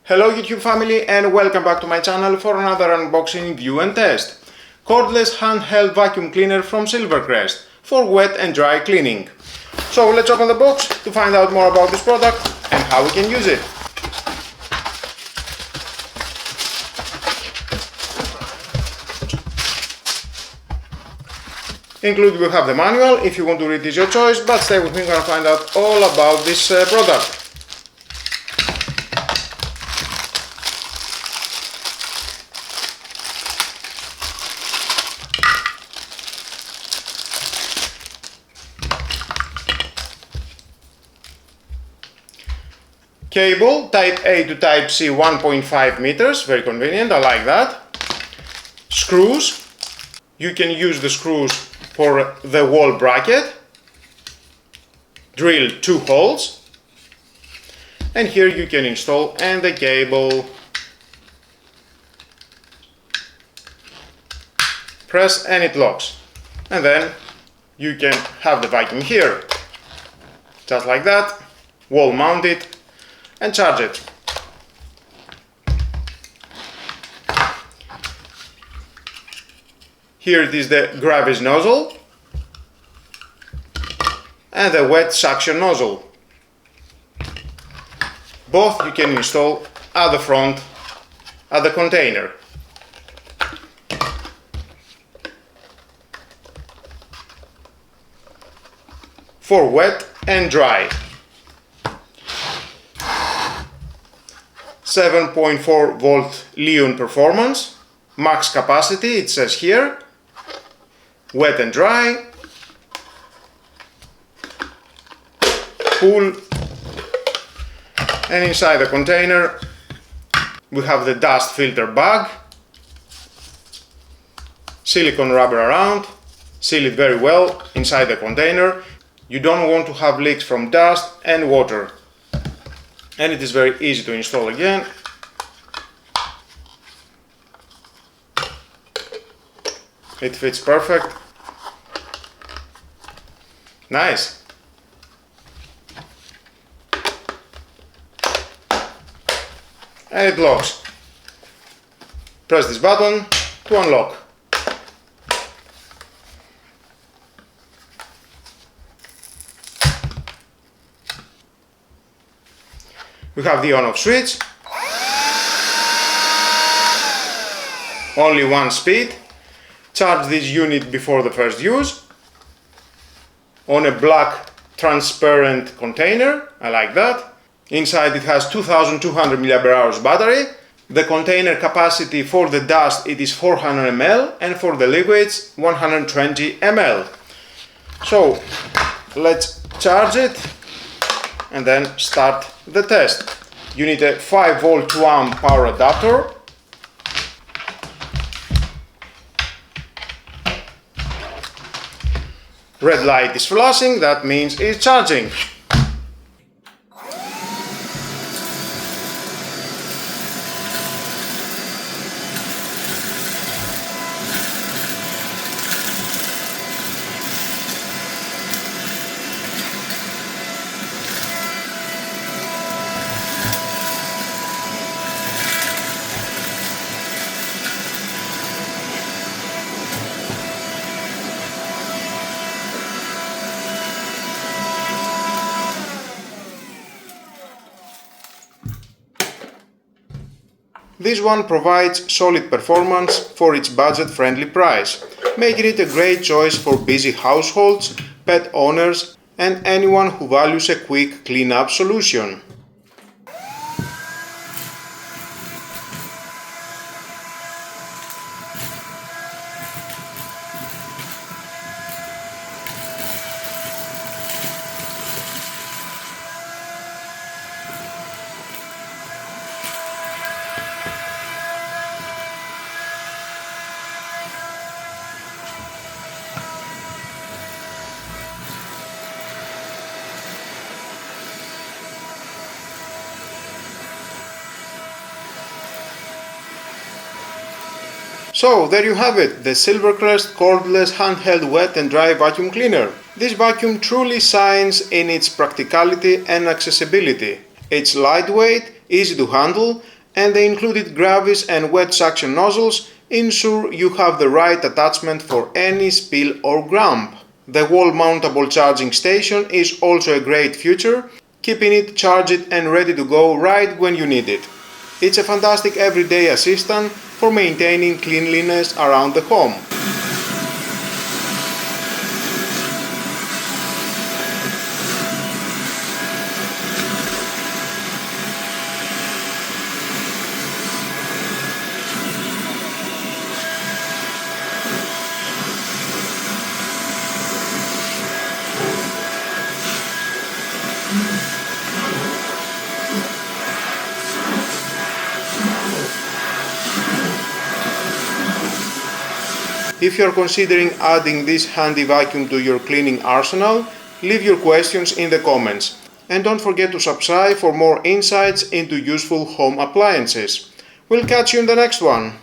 Hello YouTube family and welcome back to my channel for another unboxing, review and test. Cordless handheld vacuum cleaner from Silvercrest for wet and dry cleaning. So let's open the box to find out more about this product and how we can use it. Included we have the manual. If you want to read this, your choice, but stay with me, we're going to find out all about this product. Cable, type A to type C, 1.5 meters, very convenient, I like that. Screws, you can use the screws for the wall bracket. Drill 2 holes. And here you can install and the cable. Press and it locks. And then you can have the vacuum here. Just like that, wall mount it and charge it. Here it is, the gravis nozzle and the wet suction nozzle. Both you can install at the front at the container. For wet and dry. 7.4 volt Lion performance, max capacity it says here, wet and dry, pull, and inside the container we have the dust filter bag, silicone rubber around, seal it very well inside the container. You don't want to have leaks from dust and water. And it is very easy to install again. It fits perfect. Nice. And it locks. Press this button to unlock. We have the on-off switch, only one speed. Charge this unit before the first use, on a black transparent container, I like that. Inside it has 2200 mAh battery. The container capacity for the dust it is 400 ml and for the liquids 120 ml. So let's charge it and then start the test. You need a 5 volt 2 amp power adapter. Red light is flashing, that means it's charging. This one provides solid performance for its budget-friendly price, making it a great choice for busy households, pet owners, and anyone who values a quick clean-up solution. So there you have it, the Silvercrest Cordless Handheld Wet and Dry Vacuum Cleaner. This vacuum truly shines in its practicality and accessibility. It's lightweight, easy to handle, and the included gravis and wet suction nozzles ensure you have the right attachment for any spill or grump. The wall-mountable charging station is also a great feature, keeping it charged and ready to go right when you need it. It's a fantastic everyday assistant for maintaining cleanliness around the home. If you are considering adding this handy vacuum to your cleaning arsenal, leave your questions in the comments. And don't forget to subscribe for more insights into useful home appliances. We'll catch you in the next one.